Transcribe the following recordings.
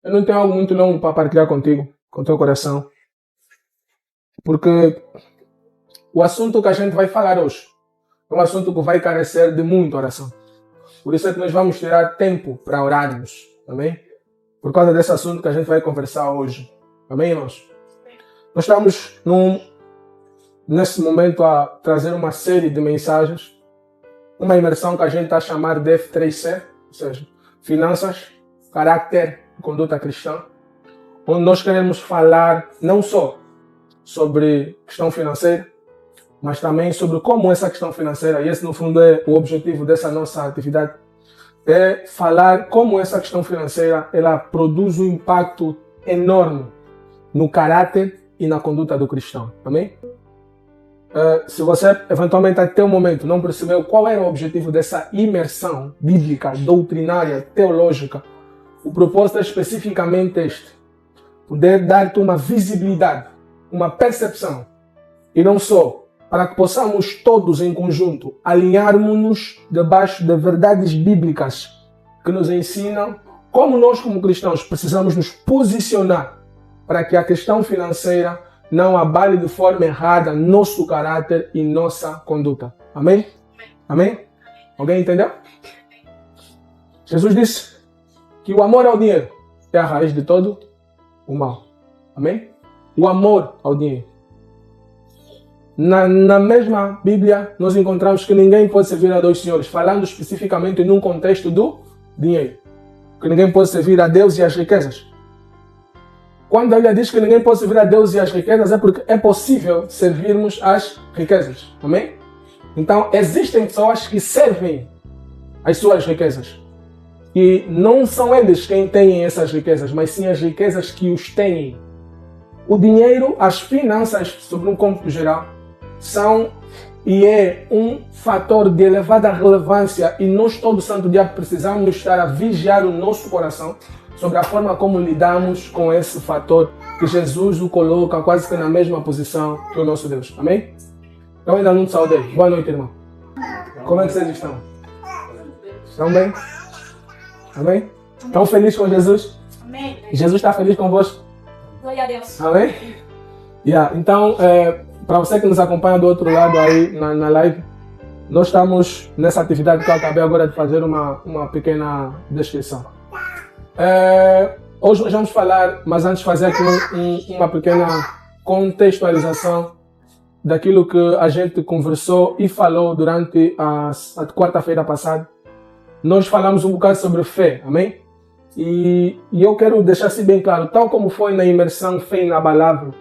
Eu não tenho algo muito longo para partilhar contigo, com o teu coração, porque o assunto que a gente vai falar hoje é um assunto que vai carecer de muita oração. Por isso é que nós vamos tirar tempo para orarmos, amém? Por causa desse assunto que a gente vai conversar hoje, amém, irmãos? Nós estamos nesse momento a trazer uma série de mensagens, uma imersão que a gente está a chamar de F3C, ou seja, Finanças, Caráter e Conduta Cristã, onde nós queremos falar não só sobre questão financeira, mas também sobre como essa questão financeira, e esse no fundo é o objetivo dessa nossa atividade, é falar como essa questão financeira ela produz um impacto enorme no caráter e na conduta do cristão, amém? Se você eventualmente até o momento não percebeu qual era o objetivo dessa imersão bíblica, doutrinária, teológica, o propósito é especificamente este: poder dar-te uma visibilidade, uma percepção, e não só, para que possamos todos em conjunto alinharmos-nos debaixo de verdades bíblicas que nos ensinam como nós como cristãos precisamos nos posicionar para que a questão financeira não abale de forma errada nosso caráter e nossa conduta. Amém? Amém? Alguém entendeu? Jesus disse que o amor ao dinheiro é a raiz de todo o mal. Amém? O amor ao dinheiro. Na mesma Bíblia, nós encontramos que ninguém pode servir a dois senhores, falando especificamente num contexto do dinheiro. Que ninguém pode servir a Deus e às riquezas. Quando a Bíblia diz que ninguém pode servir a Deus e às riquezas, é porque é possível servirmos às riquezas. Amém? Então, existem pessoas que servem às suas riquezas. E não são eles quem têm essas riquezas, mas sim as riquezas que os têm. O dinheiro, as finanças, sobre um cômputo geral, são e é um fator de elevada relevância, e nós todo santo dia precisamos estar a vigiar o nosso coração sobre a forma como lidamos com esse fator que Jesus o coloca quase que na mesma posição que o nosso Deus. Amém? Eu ainda não te saudei. Boa noite, irmão. Como é que vocês estão? Estão bem? Amém? Estão felizes com Jesus? Amém. Jesus está feliz convosco? Glória a Deus. Amém? Então, para você que nos acompanha do outro lado aí na live, nós estamos nessa atividade que eu acabei agora de fazer uma pequena descrição. Hoje nós vamos falar, mas antes fazer aqui uma pequena contextualização daquilo que a gente conversou e falou durante a quarta-feira passada. Nós falamos um bocado sobre fé, amém? E eu quero deixar assim bem claro, tal como foi na imersão Fé Inabalável,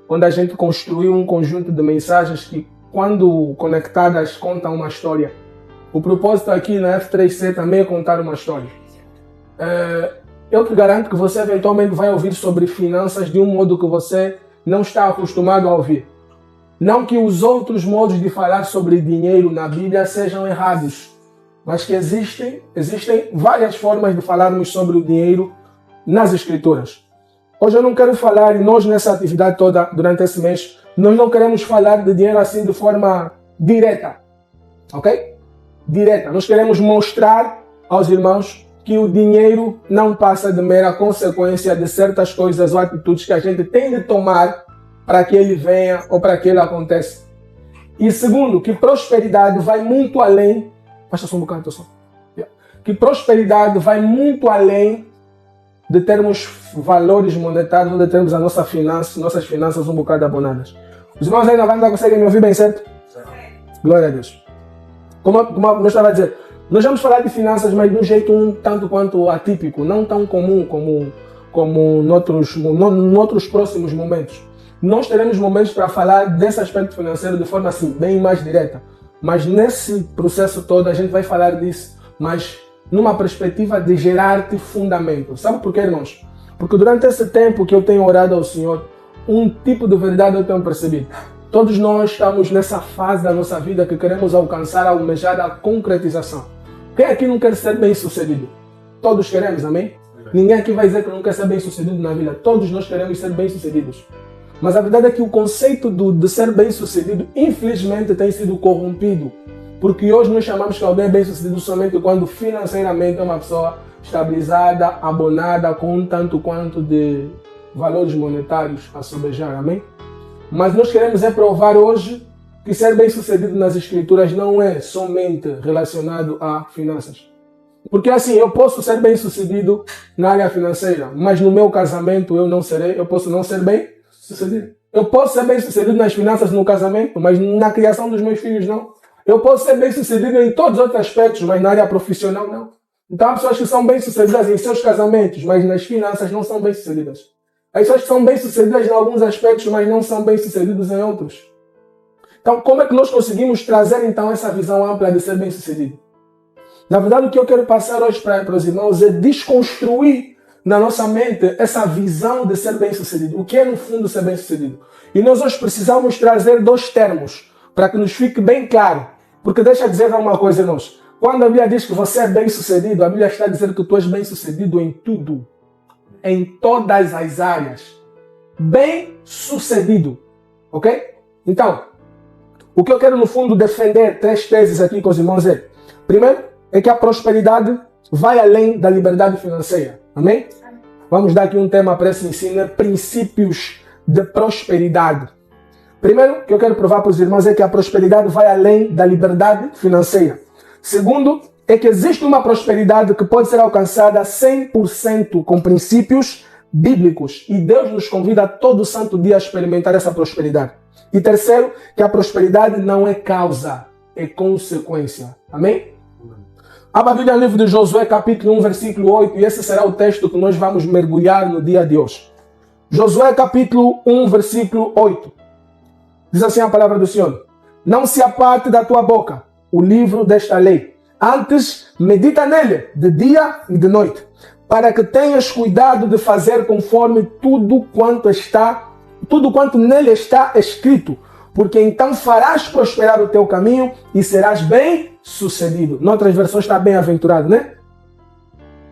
onde a gente construiu um conjunto de mensagens que, quando conectadas, contam uma história. O propósito aqui na F3C também é contar uma história. Eu te garanto que você eventualmente vai ouvir sobre finanças de um modo que você não está acostumado a ouvir. Não que os outros modos de falar sobre dinheiro na Bíblia sejam errados, mas que existem várias formas de falarmos sobre o dinheiro nas Escrituras. Hoje eu não quero falar, e nós nessa atividade toda, durante esse mês, nós não queremos falar de dinheiro assim de forma direta, ok? Direta. Nós queremos mostrar aos irmãos que o dinheiro não passa de mera consequência de certas coisas ou atitudes que a gente tem de tomar para que ele venha ou para que ele aconteça. E segundo, que prosperidade vai muito além. Baixa só um bocado, pessoal. Que prosperidade vai muito além de termos valores monetários ou de termos nossas finanças um bocado abonadas. Os irmãos ainda conseguem me ouvir bem, certo? Glória a Deus. Como eu estava a dizer, nós vamos falar de finanças, mas de um jeito um tanto quanto atípico, não tão comum como noutros próximos momentos. Nós teremos momentos para falar desse aspecto financeiro de forma assim, bem mais direta. Mas nesse processo todo a gente vai falar disso, mas numa perspectiva de gerar-te fundamento. Sabe por quê, irmãos? Porque durante esse tempo que eu tenho orado ao Senhor, um tipo de verdade eu tenho percebido. Todos nós estamos nessa fase da nossa vida que queremos alcançar, almejar a concretização. Quem aqui não quer ser bem sucedido? Todos queremos, amém? Ninguém aqui vai dizer que não quer ser bem sucedido na vida. Todos nós queremos ser bem sucedidos. Mas a verdade é que o conceito de ser bem sucedido, infelizmente, tem sido corrompido. Porque hoje nós chamamos que alguém é bem sucedido somente quando financeiramente uma pessoa estabilizada, abonada com um tanto quanto de valores monetários a sobejar, amém? Mas nós queremos provar hoje que ser bem-sucedido nas escrituras não é somente relacionado a finanças. Porque assim, eu posso ser bem-sucedido na área financeira, mas no meu casamento eu não serei, eu posso não ser bem-sucedido. Eu posso ser bem-sucedido nas finanças no casamento, mas na criação dos meus filhos não. Eu posso ser bem-sucedido em todos os outros aspectos, mas na área profissional não. Então há pessoas que são bem-sucedidas em seus casamentos, mas nas finanças não são bem-sucedidas. Há pessoas que são bem-sucedidas em alguns aspectos, mas não são bem-sucedidos em outros. Então como é que nós conseguimos trazer então essa visão ampla de ser bem-sucedido? Na verdade, o que eu quero passar hoje para os irmãos é desconstruir na nossa mente essa visão de ser bem-sucedido. O que é, no fundo, ser bem-sucedido? E nós hoje precisamos trazer dois termos para que nos fique bem claro. Porque deixa eu dizer uma coisa, irmãos. Quando a Bíblia diz que você é bem-sucedido, a Bíblia está dizendo que tu és bem-sucedido em tudo. Em todas as áreas. Bem-sucedido. Ok? Então, o que eu quero, no fundo, defender, 3 teses aqui com os irmãos é: primeiro, é que a prosperidade vai além da liberdade financeira. Amém? Vamos dar aqui um tema para esse ensino: princípios de prosperidade. Primeiro, que eu quero provar para os irmãos é que a prosperidade vai além da liberdade financeira. Segundo, é que existe uma prosperidade que pode ser alcançada 100% com princípios bíblicos. E Deus nos convida todo santo dia a experimentar essa prosperidade. E terceiro, que a prosperidade não é causa, é consequência. Amém? Abra a Bíblia no livro de Josué, capítulo 1, versículo 8, e esse será o texto que nós vamos mergulhar no dia de hoje. Josué, capítulo 1, versículo 8. Diz assim a palavra do Senhor: não se aparte da tua boca o livro desta lei, antes medita nele de dia e de noite, para que tenhas cuidado de fazer conforme tudo quanto nele está escrito, porque então farás prosperar o teu caminho e serás bem-sucedido. Noutras versões está bem-aventurado, né?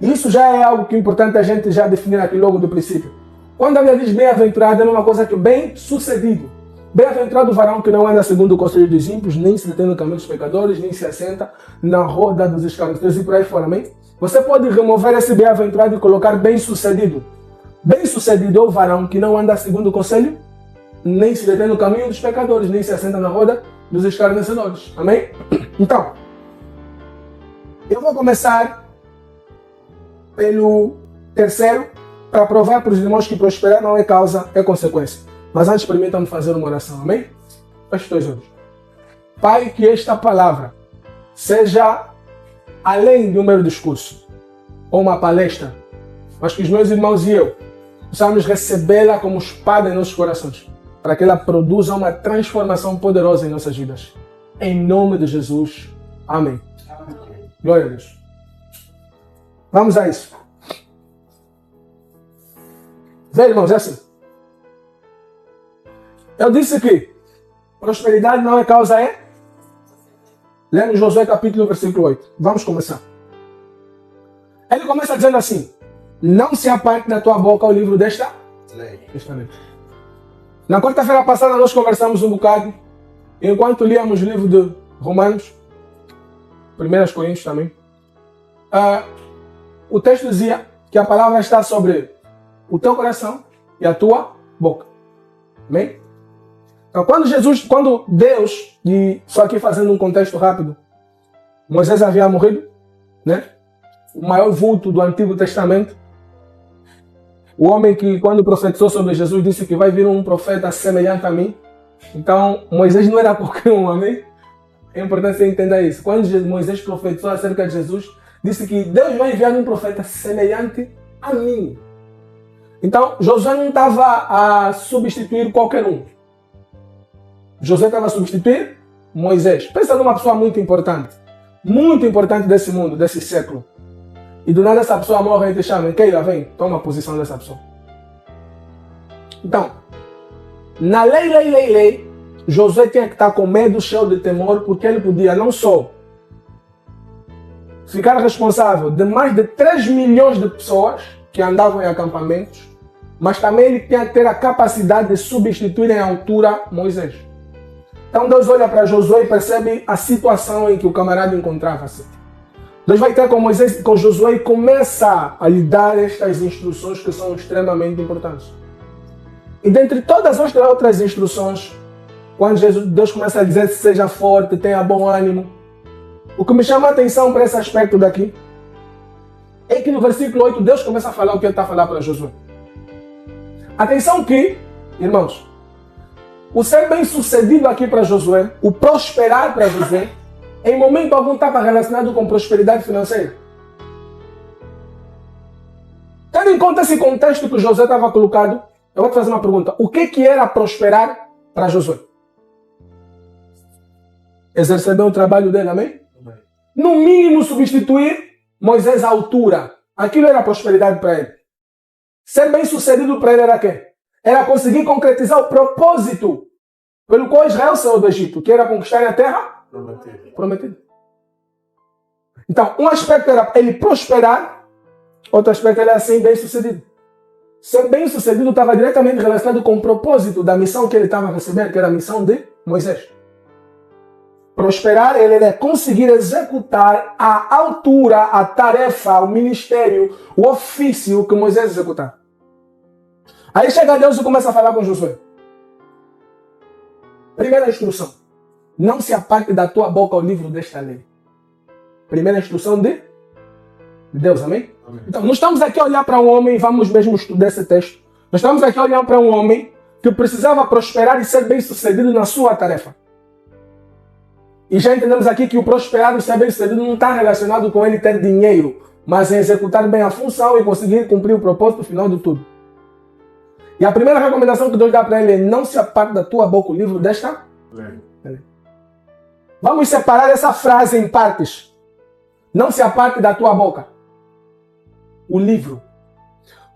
Isso já é algo que é importante a gente já definir aqui logo do princípio. Quando a Bíblia diz bem-aventurado, é a mesma coisa que bem-sucedido. Bem-aventurado o varão que não anda segundo o conselho dos ímpios, nem se detém no caminho dos pecadores, nem se assenta na roda dos escarnecedores e por aí fora, amém? Você pode remover esse bem-aventurado e colocar bem-sucedido. Bem-sucedido é o varão que não anda segundo o conselho, nem se detém no caminho dos pecadores, nem se assenta na roda dos escarnecedores. Amém? Então, eu vou começar pelo terceiro, para provar para os irmãos que prosperar não é causa, é consequência. Mas antes, permitam-me fazer uma oração. Amém? Feche os teus olhos. Pai, que esta palavra seja além de um mero discurso ou uma palestra, mas que os meus irmãos e eu possamos recebê-la como espada em nossos corações, para que ela produza uma transformação poderosa em nossas vidas. Em nome de Jesus. Amém. Amém. Glória a Deus. Vamos a isso. Vê, irmãos, é assim. Eu disse que prosperidade não é causa, é? Lendo Josué capítulo 1, versículo 8. Vamos começar. Ele começa dizendo assim: não se aparte da tua boca o livro desta lei. Na quarta-feira passada nós conversamos um bocado, enquanto líamos o livro de Romanos, 1 Coríntios também. O texto dizia que a palavra está sobre o teu coração e a tua boca. Amém? Então, quando Deus, e só aqui fazendo um contexto rápido, Moisés havia morrido, né? O maior vulto do Antigo Testamento. O homem que, quando profetizou sobre Jesus, disse que vai vir um profeta semelhante a mim. Então, Moisés não era qualquer um, amém? É importante você entender isso. Quando Moisés profetizou acerca de Jesus, disse que Deus vai enviar um profeta semelhante a mim. Então, Josué não estava a substituir qualquer um. Josué estava a substituir Moisés. Pensa numa pessoa muito importante desse mundo, desse século. E do nada essa pessoa morre e te chama. Keila, vem, toma a posição dessa pessoa. Então, na lei, Josué tinha que estar com medo, cheio de temor, porque ele podia não só ficar responsável de mais de 3 milhões de pessoas que andavam em acampamentos, mas também ele tinha que ter a capacidade de substituir em altura Moisés. Então Deus olha para Josué e percebe a situação em que o camarada encontrava-se. Deus vai ter com Moisés e com Josué e começa a lhe dar estas instruções que são extremamente importantes. E dentre todas as outras instruções, quando Deus começa a dizer seja forte, tenha bom ânimo, o que me chama a atenção para esse aspecto daqui é que no versículo 8 Deus começa a falar o que ele está a falar para Josué. Atenção que, irmãos, o ser bem sucedido aqui para Josué, o prosperar para Josué, em momento algum estava relacionado com prosperidade financeira. Tendo em conta esse contexto que Josué estava colocado, eu vou te fazer uma pergunta. O que era prosperar para Josué? Exercer bem o trabalho dele, amém? No mínimo substituir Moisés à altura. Aquilo era prosperidade para ele. Ser bem sucedido para ele era o quê? Era conseguir concretizar o propósito pelo qual Israel saiu do Egito, que era conquistar a terra prometida. Então, um aspecto era ele prosperar, outro aspecto era ser bem sucedido. Ser bem sucedido estava diretamente relacionado com o propósito da missão que ele estava a receber, que era a missão de Moisés. Prosperar, ele é conseguir executar à altura a tarefa, o ministério, o ofício que Moisés executava. Aí chega Deus e começa a falar com Josué. Primeira instrução. Não se aparte da tua boca o livro desta lei. Primeira instrução de Deus, amém? Amém. Então, nós estamos aqui a olhar para um homem, vamos mesmo estudar esse texto. Nós estamos aqui a olhar para um homem que precisava prosperar e ser bem sucedido na sua tarefa. E já entendemos aqui que o prosperar e ser bem sucedido não está relacionado com ele ter dinheiro, mas em executar bem a função e conseguir cumprir o propósito final de tudo. E a primeira recomendação que Deus dá para ele é não se aparte da tua boca o livro desta lei. Vamos separar essa frase em partes. Não se aparte da tua boca o livro.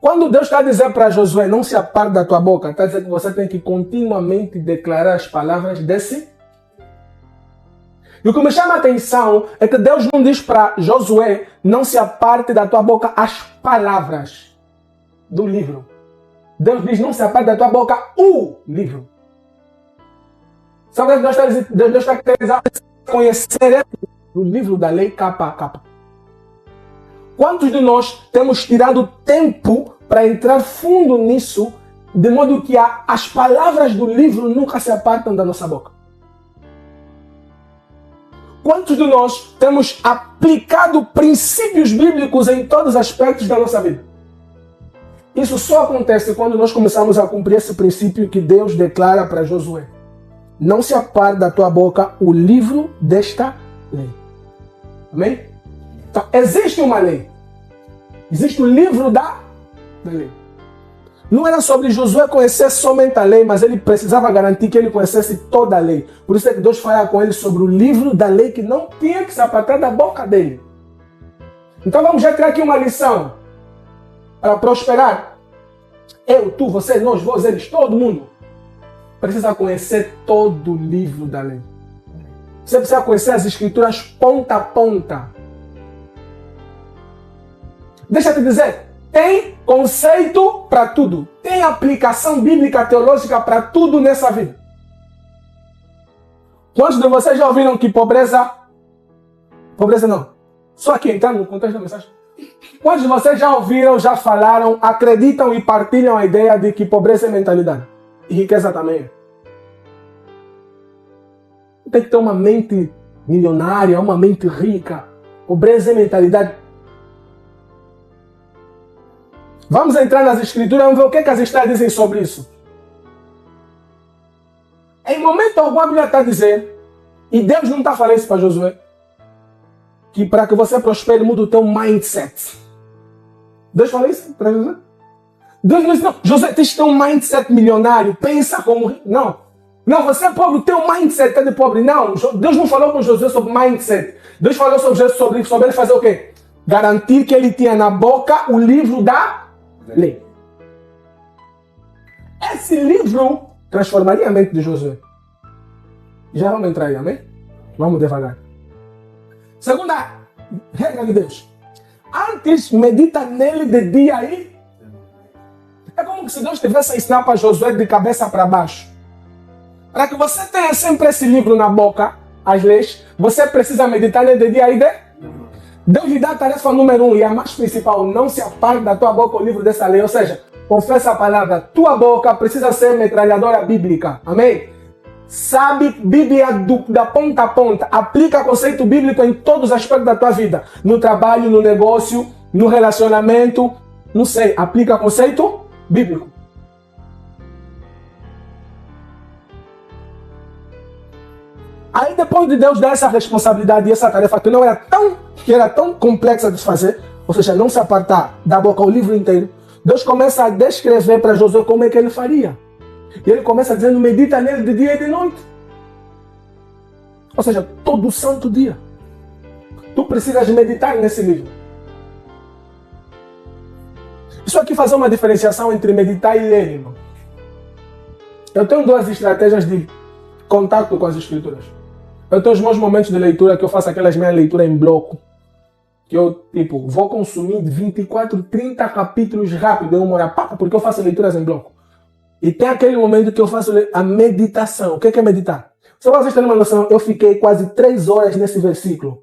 Quando Deus está a dizer para Josué, não se aparte da tua boca, está a dizer que você tem que continuamente declarar as palavras desse. E o que me chama a atenção é que Deus não diz para Josué, não se aparte da tua boca as palavras do livro. Deus diz, não se aparte da tua boca o livro. Sabe o que Deus está dizendo? Deus está querendo conhecer o livro da lei capa a capa. Quantos de nós temos tirado tempo para entrar fundo nisso, de modo que as palavras do livro nunca se apartam da nossa boca? Quantos de nós temos aplicado princípios bíblicos em todos os aspectos da nossa vida? Isso só acontece quando nós começamos a cumprir esse princípio que Deus declara para Josué. Não se aparte da tua boca o livro desta lei. Amém? Então, existe uma lei. Existe o livro da lei. Não era sobre Josué conhecer somente a lei, mas ele precisava garantir que ele conhecesse toda a lei. Por isso é que Deus fala com ele sobre o livro da lei que não tinha que se apartar da boca dele. Então vamos já tirar aqui uma lição. Para prosperar, eu, tu, você, nós, vós, eles, todo mundo precisa conhecer todo o livro da lei. Você precisa conhecer as escrituras ponta a ponta. Deixa eu te dizer, tem conceito para tudo. Tem aplicação bíblica teológica para tudo nessa vida. Quantos de vocês já ouviram que pobreza não, só aqui entrando no contexto da mensagem. Quantos de vocês já ouviram, já falaram, acreditam e partilham a ideia de que pobreza é mentalidade? E riqueza também é. Tem que ter uma mente milionária, uma mente rica. Pobreza é mentalidade. Vamos entrar nas escrituras, vamos ver o que as escrituras dizem sobre isso. Em momento algum a Bíblia está a dizer, e Deus não está falando isso para Josué, que para que você prospere, muda o teu mindset. Deus falou isso para Josué? Deus não disse, não, Josué, tens que ter um mindset milionário, pensa como... Não, você é pobre, o teu mindset é de pobre. Não, Deus não falou com Josué sobre mindset. Deus falou sobre ele fazer o quê? Garantir que ele tinha na boca o livro da lei. Esse livro transformaria a mente de Josué. Já vamos entrar aí, amém? Vamos devagar. Segunda regra de Deus. Antes, medita nele de dia aí. É como se Deus estivesse a ensinar para Josué de cabeça para baixo. Para que você tenha sempre esse livro na boca, as leis, você precisa meditar nele de dia e Deus lhe dá a tarefa número 1 e a mais principal: não se aparte da tua boca o livro dessa lei. Ou seja, confessa a palavra. Tua boca precisa ser metralhadora bíblica. Amém? Sabe Bíblia da ponta a ponta. Aplica conceito bíblico em todos os aspectos da tua vida. No trabalho, no negócio, no relacionamento. Não sei, aplica conceito bíblico. Aí depois de Deus dar essa responsabilidade e essa tarefa que era tão complexa de fazer, ou seja, não se apartar da boca o livro inteiro, Deus começa a descrever para Josué como é que ele faria. E ele começa dizendo: medita nele de dia e de noite. Ou seja, todo santo dia. Tu precisas meditar nesse livro. Isso aqui faz uma diferenciação entre meditar e ler, irmão. Eu tenho duas estratégias de contato com as escrituras. Eu tenho os meus momentos de leitura, que eu faço aquelas minhas leituras em bloco. Que eu, vou consumir 24, 30 capítulos rápido em uma hora, porque eu faço leituras em bloco. E tem aquele momento que eu faço a meditação. O que é meditar? Só para vocês terem uma noção, eu fiquei quase 3 horas nesse versículo.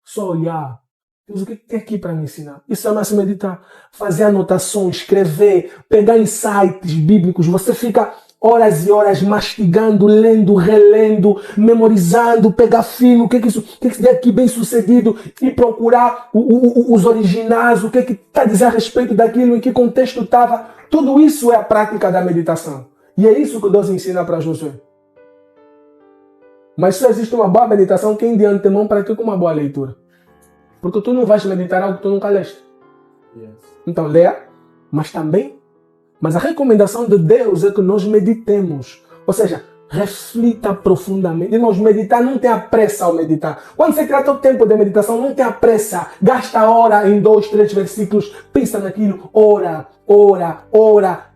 Só olhar. Deus, o que tem aqui para me ensinar? Isso chama-se meditar. Fazer anotações, escrever, pegar insights bíblicos. Você fica horas e horas mastigando, lendo, relendo, memorizando, pegar filme, o que isso tem aqui bem sucedido, e procurar os originais, o que está a dizer a respeito daquilo, em que contexto estava. Tudo isso é a prática da meditação. E é isso que Deus ensina para Josué. Mas só existe uma boa meditação quem de antemão pratica uma boa leitura. Porque tu não vais meditar algo que tu nunca leste. Então leia, mas a recomendação de Deus é que nós meditemos. Ou seja, reflita profundamente. Irmãos, meditar não tem a pressa ao meditar. Quando você trata o tempo de meditação, não tem a pressa. Gasta a hora em 2, 3 versículos. Pensa naquilo. Ora.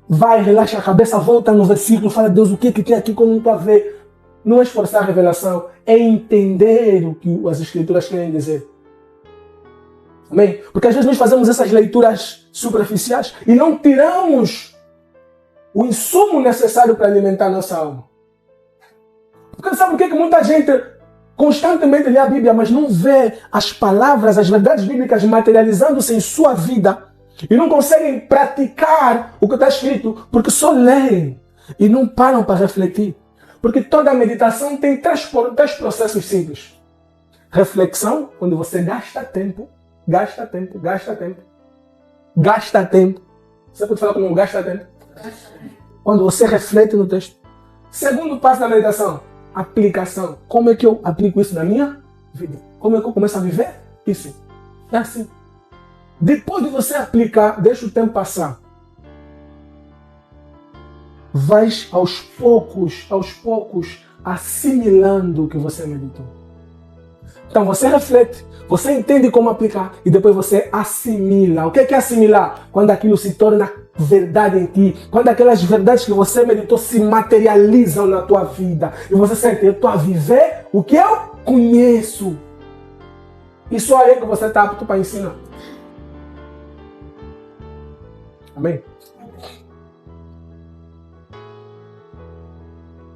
Vai, relaxa a cabeça, volta no versículo. Fala: Deus, o que tem aqui que eu não estou a ver? Não é esforçar a revelação. É entender o que as escrituras querem dizer. Amém? Porque às vezes nós fazemos essas leituras superficiais e não tiramos o insumo necessário para alimentar a nossa alma. Porque sabe por que muita gente constantemente lê a Bíblia, mas não vê as palavras, as verdades bíblicas materializando-se em sua vida e não conseguem praticar o que está escrito, porque só leem e não param para refletir. Porque toda meditação tem 3 processos simples. Reflexão, quando você gasta tempo. Você pode falar comigo: gasta tempo? Quando você reflete no texto. Segundo passo da meditação: aplicação. Como é que eu aplico isso na minha vida? Como é que eu começo a viver isso? É assim. Depois de você aplicar, deixa o tempo passar. Vais aos poucos, assimilando o que você meditou. Então você reflete, você entende como aplicar e depois você assimila. O que é assimilar? Quando aquilo se torna verdade em ti, quando aquelas verdades que você meditou se materializam na tua vida e você sente: eu estou a viver o que eu conheço. E só aí que você está apto para ensinar. Amém?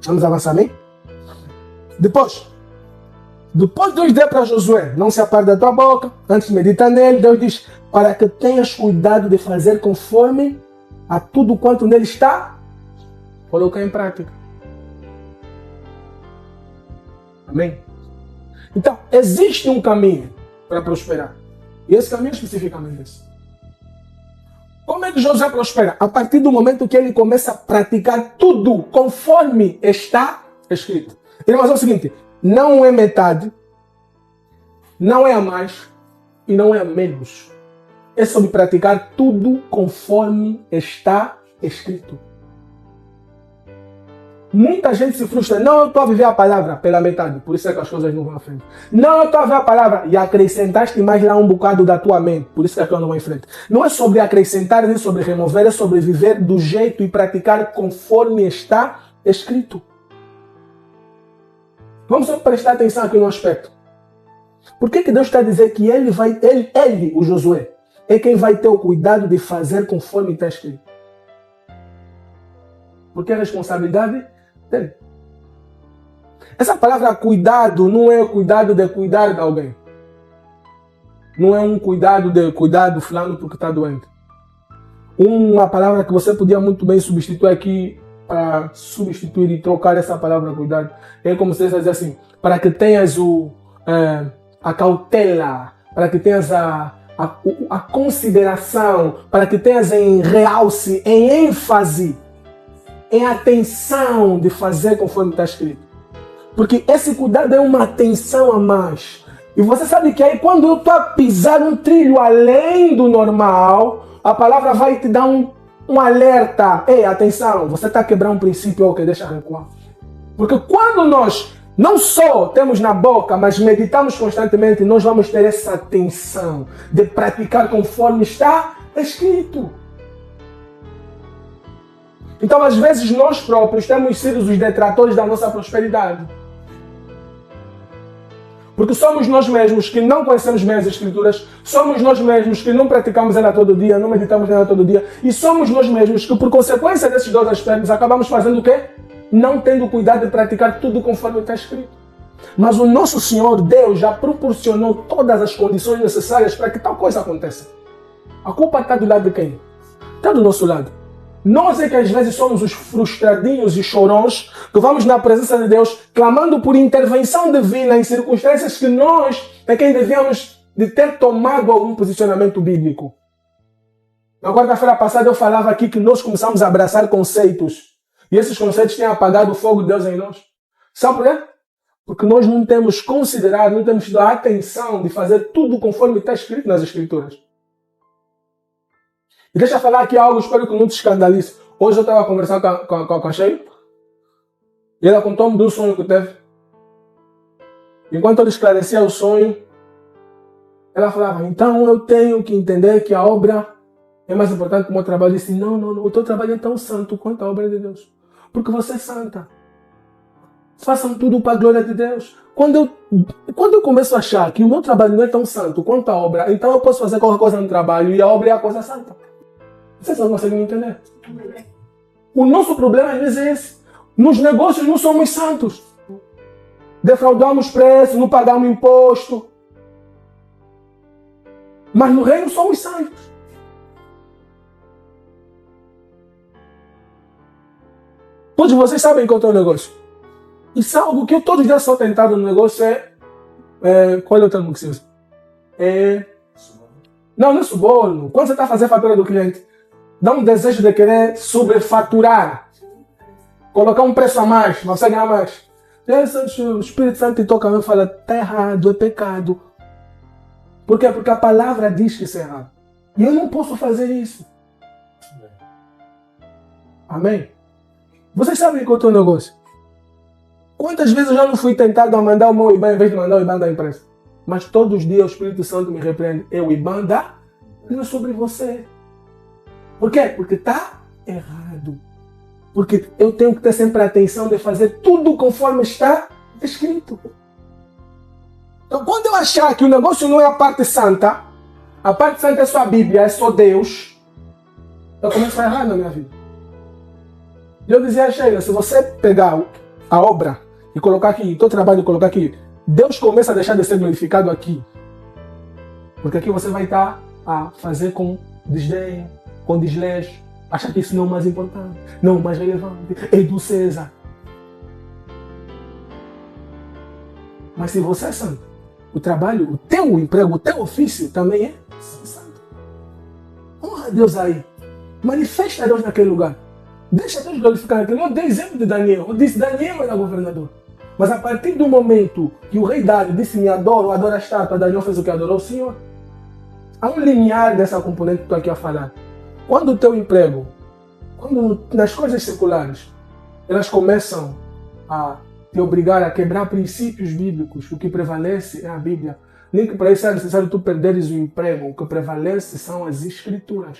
Vamos avançar, amém? Depois Deus diz para Josué: não se aparte da tua boca, antes medita nele. Deus diz: para que tenhas cuidado de fazer conforme a tudo quanto nele está, colocar em prática. Amém? Então, existe um caminho para prosperar. E esse caminho é especificamente esse. Como é que Josué prospera? A partir do momento que ele começa a praticar tudo conforme está escrito. Irmãos, é o seguinte: não é metade, não é a mais e não é a menos. É sobre praticar tudo conforme está escrito. Muita gente se frustra: não, eu estou a viver a palavra pela metade, por isso é que as coisas não vão à frente. Não, eu estou a viver a palavra e acrescentaste mais lá um bocado da tua mente, por isso que as coisas não vão em frente. Não é sobre acrescentar nem sobre remover, é sobre viver do jeito e praticar conforme está escrito. Vamos só prestar atenção aqui no aspecto. Por que Deus está a dizer que ele, o Josué, é quem vai ter o cuidado de fazer conforme está escrito? Porque é a responsabilidade dele. Essa palavra cuidado não é o cuidado de cuidar de alguém. Não é um cuidado de cuidar do fulano porque está doente. Uma palavra que você podia muito bem substituir aqui, para substituir e trocar essa palavra cuidado, é como se você dizer assim, para que tenhas a cautela, para que tenhas a consideração, para que tenhas em realce, em ênfase, em atenção de fazer conforme está escrito. Porque esse cuidado é uma atenção a mais. E você sabe que aí quando eu estou a pisar um trilho além do normal, a palavra vai te dar um alerta. Ei, atenção, você está a quebrar um princípio que deixa recuar. Porque quando nós não só temos na boca, mas meditamos constantemente, nós vamos ter essa atenção de praticar conforme está escrito. Então, às vezes, nós próprios temos sido os detratores da nossa prosperidade. Porque somos nós mesmos que não conhecemos bem as Escrituras, somos nós mesmos que não praticamos ela todo dia, não meditamos nela todo dia, e somos nós mesmos que, por consequência desses dois aspectos, acabamos fazendo o quê? Não tendo cuidado de praticar tudo conforme está escrito. Mas o nosso Senhor, Deus, já proporcionou todas as condições necessárias para que tal coisa aconteça. A culpa está do lado de quem? Está do nosso lado. Nós é que às vezes somos os frustradinhos e chorões que vamos na presença de Deus clamando por intervenção divina em circunstâncias que nós é quem devíamos de ter tomado algum posicionamento bíblico. Na quarta-feira passada eu falava aqui que nós começamos a abraçar conceitos e esses conceitos têm apagado o fogo de Deus em nós. Sabe por quê? Porque nós não temos considerado, não temos tido a atenção de fazer tudo conforme está escrito nas Escrituras. E deixa eu falar aqui algo, espero que não te escandalize. Hoje eu estava conversando com a Sheila e ela contou-me do sonho que teve. Enquanto eu esclarecia o sonho, ela falava, então eu tenho que entender que a obra é mais importante que o meu trabalho. Eu disse, não, o teu trabalho é tão santo quanto a obra de Deus. Porque você é santa. Façam tudo para a glória de Deus. Quando eu começo a achar que o meu trabalho não é tão santo quanto a obra, então eu posso fazer qualquer coisa no trabalho e a obra é a coisa santa. Vocês não conseguem entender. O nosso problema às vezes é esse. Nos negócios não somos santos. Defraudamos preço, não pagamos imposto. Mas no reino somos santos. Todos vocês sabem qual é o negócio. E sabe algo que eu todos os dias sou tentado no negócio qual é o termo que se usa? Não é suborno. Quando você está a fazer a fatura do cliente, dá um desejo de querer sobrefaturar. Colocar um preço a mais, para você ganhar mais. O Espírito Santo te toca e fala, está errado, é pecado. Por quê? Porque a palavra diz que isso é errado. E eu não posso fazer isso. Amém? Vocês sabem qual é o negócio? Quantas vezes eu já não fui tentado a mandar o meu IBAN em vez de mandar o IBAN da empresa? Mas todos os dias o Espírito Santo me repreende. O IBAN não é sobre você. Por quê? Porque está errado. Porque eu tenho que ter sempre a atenção de fazer tudo conforme está escrito. Então quando eu achar que o negócio não é a parte santa é só a Bíblia, é só Deus, eu começo a errar na minha vida. E eu dizia a Sheila, se você pegar a obra e colocar aqui, o teu trabalho e colocar aqui, Deus começa a deixar de ser glorificado aqui. Porque aqui você vai estar a fazer com desdém, com desleixo, achar que isso não é o mais importante, não é o mais relevante, é do César. Mas se você é santo, o trabalho, o teu emprego, o teu ofício também é santo. Honra a Deus aí. Manifesta a Deus naquele lugar. Deixa Deus glorificar naquele lugar. Eu dei exemplo de Daniel. Eu disse, Daniel era governador. Mas a partir do momento que o rei Dário disse, me adoro, adoro a estátua, Daniel fez o que? Adorou o Senhor. Há um limiar dessa componente que estou aqui a falar. Quando o teu emprego, quando nas coisas seculares, elas começam a te obrigar a quebrar princípios bíblicos, o que prevalece é a Bíblia. Nem que para isso é necessário tu perderes o emprego, o que prevalece são as Escrituras.